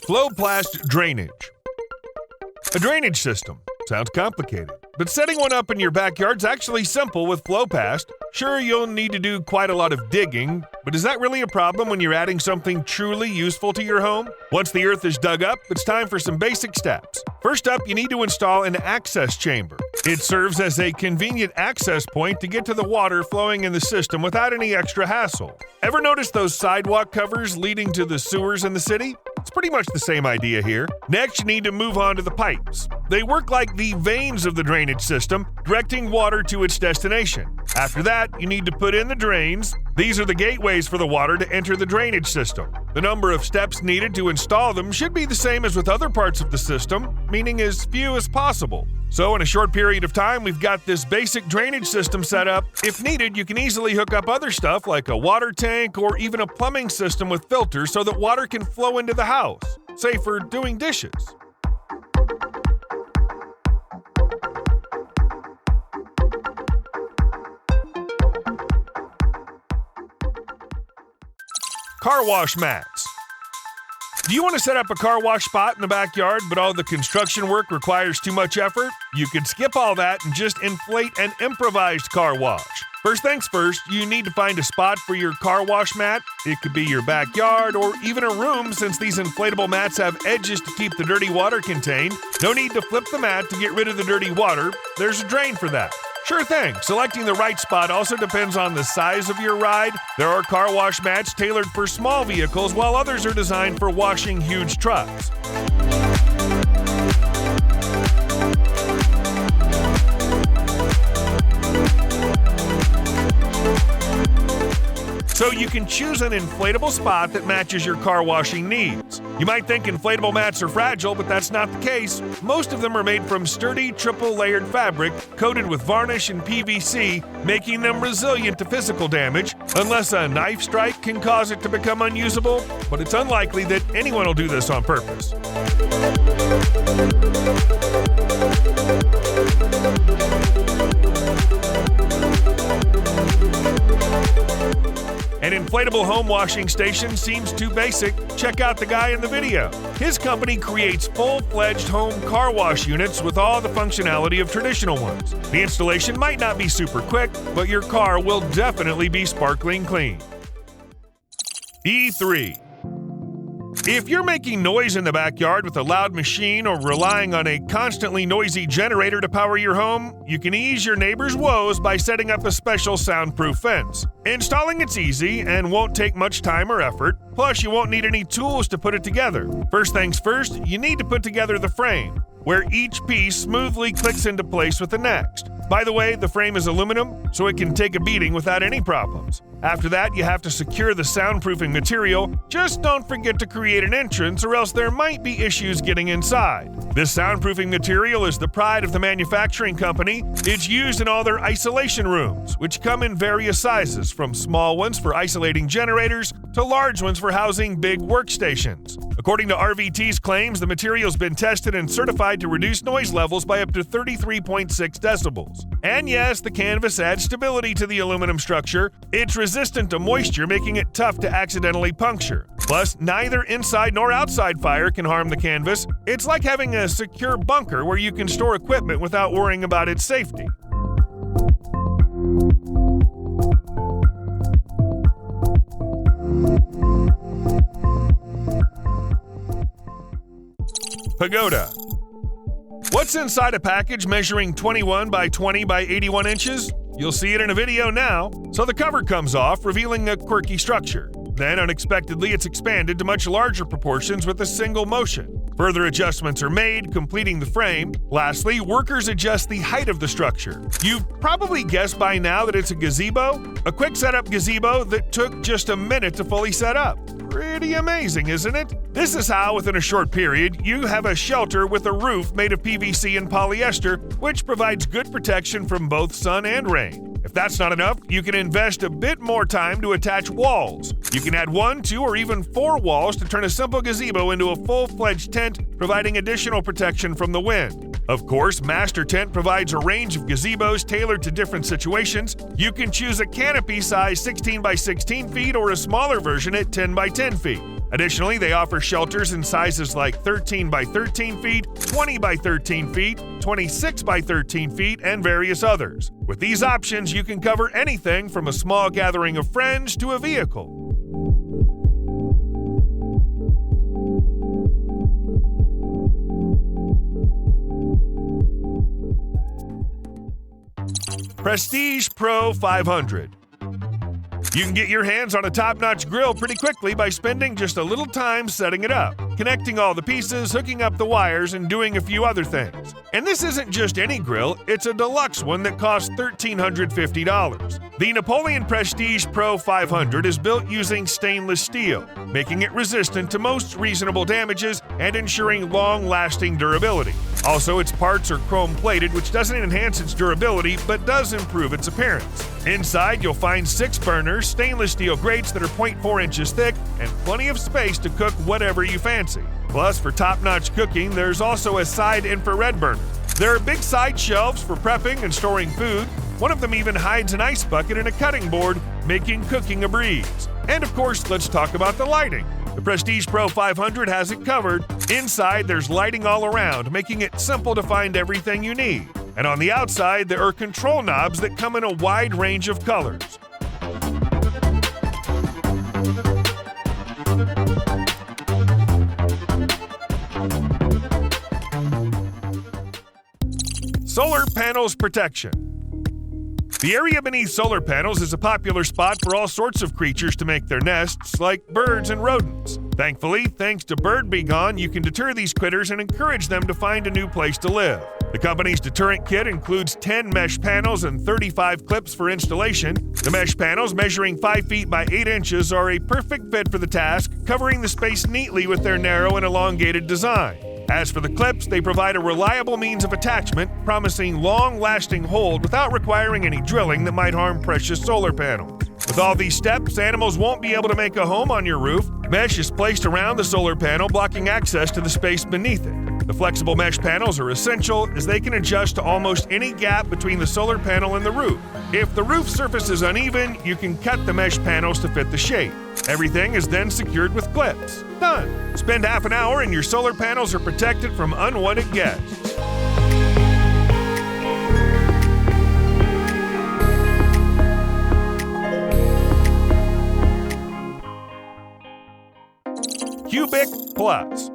FloPlast Drainage. A drainage system. Sounds complicated, but setting one up in your backyard's actually simple with FloPlast. Sure, you'll need to do quite a lot of digging, but is that really a problem when you're adding something truly useful to your home? Once the earth is dug up, it's time for some basic steps. First up, you need to install an access chamber. It serves as a convenient access point to get to the water flowing in the system without any extra hassle. Ever notice those sidewalk covers leading to the sewers in the city? It's pretty much the same idea here. Next, you need to move on to the pipes. They work like the veins of the drainage system, directing water to its destination. After that, you need to put in the drains. These are the gateways for the water to enter the drainage system. The number of steps needed to install them should be the same as with other parts of the system, meaning as few as possible. So in a short period of time, we've got this basic drainage system set up. If needed, you can easily hook up other stuff like a water tank or even a plumbing system with filters so that water can flow into the house, say for doing dishes. Car wash mats. Do you want to set up a car wash spot in the backyard, but all the construction work requires too much effort? You could skip all that and just inflate an improvised car wash. First things first, you need to find a spot for your car wash mat. It could be your backyard or even a room, since these inflatable mats have edges to keep the dirty water contained. No need to flip the mat to get rid of the dirty water. There's a drain for that. Sure thing. Selecting the right spot also depends on the size of your ride. There are car wash mats tailored for small vehicles, while others are designed for washing huge trucks. So you can choose an inflatable spot that matches your car washing needs. You might think inflatable mats are fragile, but that's not the case. Most of them are made from sturdy, triple-layered fabric coated with varnish and PVC, making them resilient to physical damage, unless a knife strike can cause it to become unusable, but it's unlikely that anyone will do this on purpose. An inflatable home washing station seems too basic. Check out the guy in the video. His company creates full-fledged home car wash units with all the functionality of traditional ones. The installation might not be super quick, but your car will definitely be sparkling clean. E3. If you're making noise in the backyard with a loud machine or relying on a constantly noisy generator to power your home, you can ease your neighbor's woes by setting up a special soundproof fence. Installing it's easy and won't take much time or effort, plus you won't need any tools to put it together. First things first, you need to put together the frame, where each piece smoothly clicks into place with the next. By the way, the frame is aluminum, so it can take a beating without any problems. After that, you have to secure the soundproofing material. Just don't forget to create an entrance, or else there might be issues getting inside. This soundproofing material is the pride of the manufacturing company. It's used in all their isolation rooms, which come in various sizes, from small ones for isolating generators to large ones for housing big workstations. According to RVT's claims, the material's been tested and certified to reduce noise levels by up to 33.6 decibels. And yes, the canvas adds stability to the aluminum structure. It's resistant to moisture, making it tough to accidentally puncture. Plus, neither inside nor outside fire can harm the canvas. It's like having a secure bunker where you can store equipment without worrying about its safety. Pagoda. What's inside a package measuring 21 by 20 by 81 inches? You'll see it in a video now. So the cover comes off, revealing a quirky structure. Then, unexpectedly, it's expanded to much larger proportions with a single motion. Further adjustments are made, completing the frame. Lastly, workers adjust the height of the structure. You've probably guessed by now that it's a gazebo. A quick setup gazebo that took just a minute to fully set up. Pretty amazing, isn't it? This is how, within a short period, you have a shelter with a roof made of PVC and polyester, which provides good protection from both sun and rain. If that's not enough, you can invest a bit more time to attach walls. You can add 1, 2, or even 4 walls to turn a simple gazebo into a full-fledged tent, providing additional protection from the wind. Of course, Master Tent provides a range of gazebos tailored to different situations. You can choose a canopy size 16 by 16 feet or a smaller version at 10 by 10 feet. Additionally, they offer shelters in sizes like 13 by 13 feet, 20 by 13 feet, 26 by 13 feet, and various others. With these options, you can cover anything from a small gathering of friends to a vehicle. Prestige Pro 500. You can get your hands on a top-notch grill pretty quickly by spending just a little time setting it up, connecting all the pieces, hooking up the wires, and doing a few other things. And this isn't just any grill, it's a deluxe one that costs $1,350. The Napoleon Prestige Pro 500 is built using stainless steel, making it resistant to most reasonable damages and ensuring long-lasting durability. Also, its parts are chrome-plated, which doesn't enhance its durability, but does improve its appearance. Inside, you'll find 6 burners, stainless steel grates that are 0.4 inches thick, and plenty of space to cook whatever you fancy. Plus, for top-notch cooking, there's also a side infrared burner. There are big side shelves for prepping and storing food. One of them even hides an ice bucket and a cutting board, making cooking a breeze. And of course, let's talk about the lighting. The Prestige Pro 500 has it covered. Inside, there's lighting all around, making it simple to find everything you need. And on the outside, there are control knobs that come in a wide range of colors. Solar panels protection. The area beneath solar panels is a popular spot for all sorts of creatures to make their nests, like birds and rodents. Thankfully, thanks to Bird Be Gone, you can deter these critters and encourage them to find a new place to live. The company's deterrent kit includes 10 mesh panels and 35 clips for installation. The mesh panels, measuring 5 feet by 8 inches, are a perfect fit for the task, covering the space neatly with their narrow and elongated design. As for the clips, they provide a reliable means of attachment, promising long-lasting hold without requiring any drilling that might harm precious solar panels. With all these steps, animals won't be able to make a home on your roof. Mesh is placed around the solar panel, blocking access to the space beneath it. The flexible mesh panels are essential as they can adjust to almost any gap between the solar panel and the roof. If the roof surface is uneven, you can cut the mesh panels to fit the shape. Everything is then secured with clips. Done! Spend half an hour and your solar panels are protected from unwanted guests. Q-Bic Plus.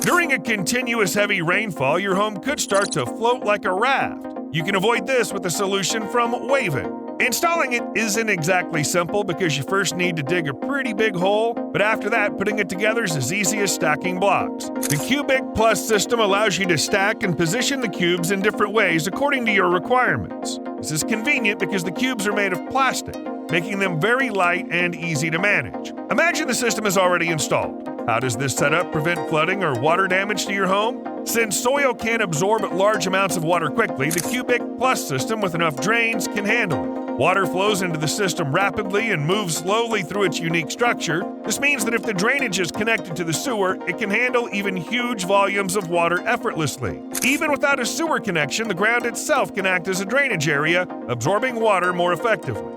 During a continuous heavy rainfall, your home could start to float like a raft. You can avoid this with a solution from Waven. Installing it isn't exactly simple because you first need to dig a pretty big hole, but after that, putting it together is as easy as stacking blocks. The Q-Bic Plus system allows you to stack and position the cubes in different ways according to your requirements. This is convenient because the cubes are made of plastic, making them very light and easy to manage. Imagine the system is already installed. How does this setup prevent flooding or water damage to your home? Since soil can't absorb large amounts of water quickly, the Q-Bic Plus system with enough drains can handle it. Water flows into the system rapidly and moves slowly through its unique structure. This means that if the drainage is connected to the sewer, it can handle even huge volumes of water effortlessly. Even without a sewer connection, the ground itself can act as a drainage area, absorbing water more effectively.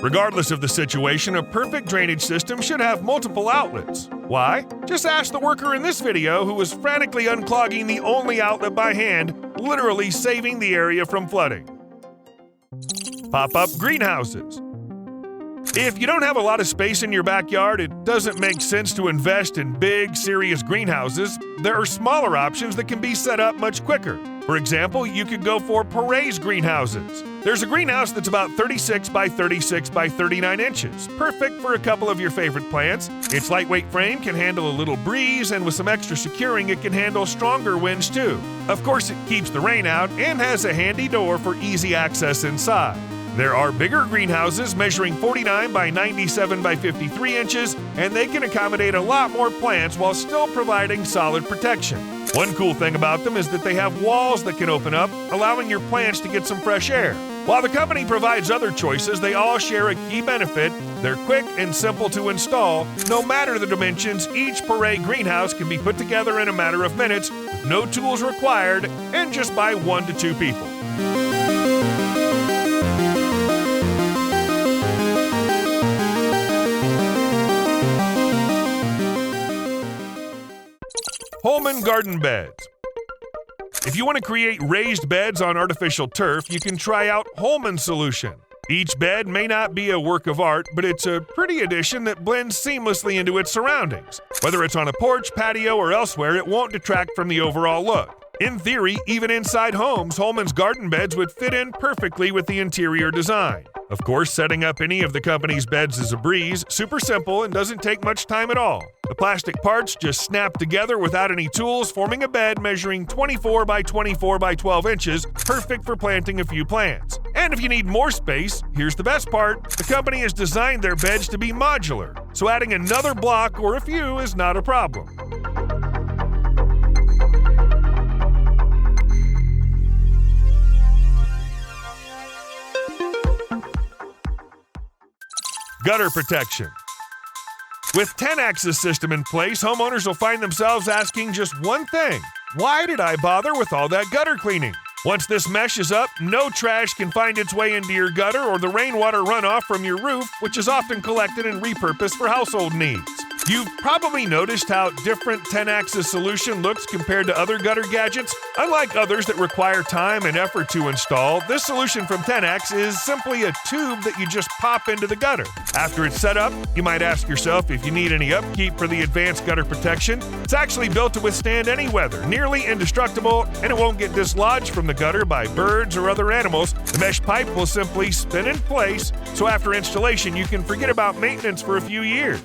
Regardless of the situation, a perfect drainage system should have multiple outlets. Why? Just ask the worker in this video who was frantically unclogging the only outlet by hand, literally saving the area from flooding. Pop-up greenhouses. If you don't have a lot of space in your backyard, it doesn't make sense to invest in big, serious greenhouses. There are smaller options that can be set up much quicker. For example, you could go for Perez greenhouses. There's a greenhouse that's about 36 by 36 by 39 inches, perfect for a couple of your favorite plants. Its lightweight frame can handle a little breeze, and with some extra securing, it can handle stronger winds too. Of course, it keeps the rain out and has a handy door for easy access inside. There are bigger greenhouses measuring 49 by 97 by 53 inches, and they can accommodate a lot more plants while still providing solid protection. One cool thing about them is that they have walls that can open up, allowing your plants to get some fresh air. While the company provides other choices, they all share a key benefit. They're quick and simple to install. No matter the dimensions, each Parade greenhouse can be put together in a matter of minutes with no tools required and just by 1 to 2 people. Holman garden beds. If you want to create raised beds on artificial turf, you can try out Holman's solution. Each bed may not be a work of art, but it's a pretty addition that blends seamlessly into its surroundings. Whether it's on a porch, patio, or elsewhere, it won't detract from the overall look. In theory, even inside homes, Holman's garden beds would fit in perfectly with the interior design. Of course, setting up any of the company's beds is a breeze, super simple, and doesn't take much time at all. The plastic parts just snap together without any tools, forming a bed measuring 24 by 24 by 12 inches, perfect for planting a few plants. And if you need more space, here's the best part: the company has designed their beds to be modular, so adding another block or a few is not a problem. Gutter protection. With 10-axis system in place, homeowners will find themselves asking just one thing: why did I bother with all that gutter cleaning? Once this mesh is up, no trash can find its way into your gutter or the rainwater runoff from your roof, which is often collected and repurposed for household needs. You've probably noticed how different 10-axis solution looks compared to other gutter gadgets. Unlike others that require time and effort to install, this solution from 10X is simply a tube that you just pop into the gutter. After it's set up, you might ask yourself if you need any upkeep for the advanced gutter protection. It's actually built to withstand any weather, nearly indestructible, and it won't get dislodged from the gutter by birds or other animals. The mesh pipe will simply spin in place, so after installation you can forget about maintenance for a few years.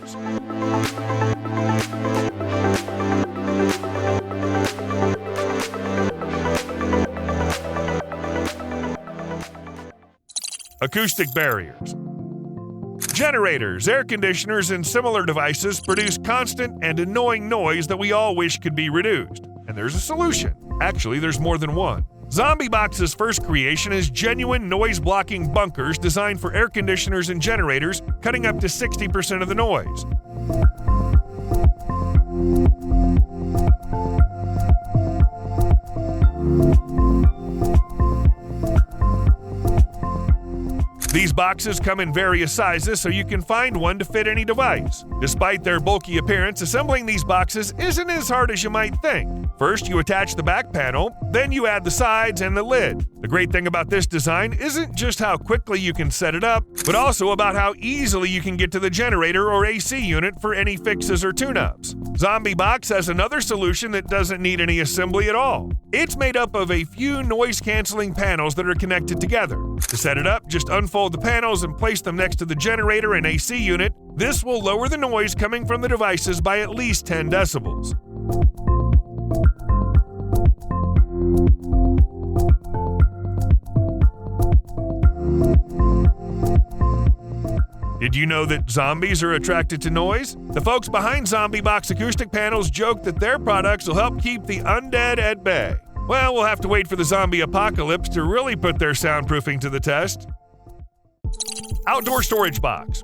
Acoustic barriers. Generators, air conditioners, and similar devices produce constant and annoying noise that we all wish could be reduced. And there's a solution. Actually, there's more than one. ZombieBox's first creation is genuine noise-blocking bunkers designed for air conditioners and generators, cutting up to 60% of the noise. These boxes come in various sizes, so you can find one to fit any device. Despite their bulky appearance, assembling these boxes isn't as hard as you might think. First, you attach the back panel, then you add the sides and the lid. The great thing about this design isn't just how quickly you can set it up, but also about how easily you can get to the generator or AC unit for any fixes or tune-ups. ZombieBox has another solution that doesn't need any assembly at all. It's made up of a few noise-canceling panels that are connected together. To set it up, just unfold the panels and place them next to the generator and AC unit. This will lower the noise coming from the devices by at least 10 decibels. Did you know that zombies are attracted to noise? The folks behind ZombieBox acoustic panels joke that their products will help keep the undead at bay. Well, we'll have to wait for the zombie apocalypse to really put their soundproofing to the test. Outdoor storage box.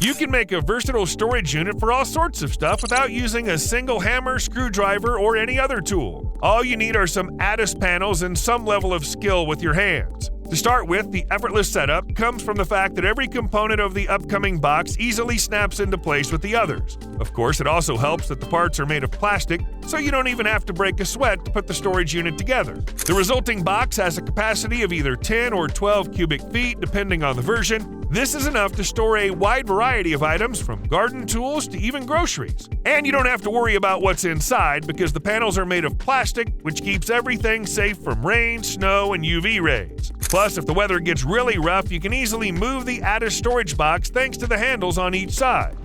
You can make a versatile storage unit for all sorts of stuff without using a single hammer, screwdriver, or any other tool. All you need are some Addis panels and some level of skill with your hands. To start with, the effortless setup comes from the fact that every component of the upcoming box easily snaps into place with the others. Of course, it also helps that the parts are made of plastic, so you don't even have to break a sweat to put the storage unit together. The resulting box has a capacity of either 10 or 12 cubic feet, depending on the version. This is enough to store a wide variety of items, from garden tools to even groceries. And you don't have to worry about what's inside because the panels are made of plastic, which keeps everything safe from rain, snow, and UV rays. Plus, if the weather gets really rough, you can easily move the Addis storage box thanks to the handles on each side.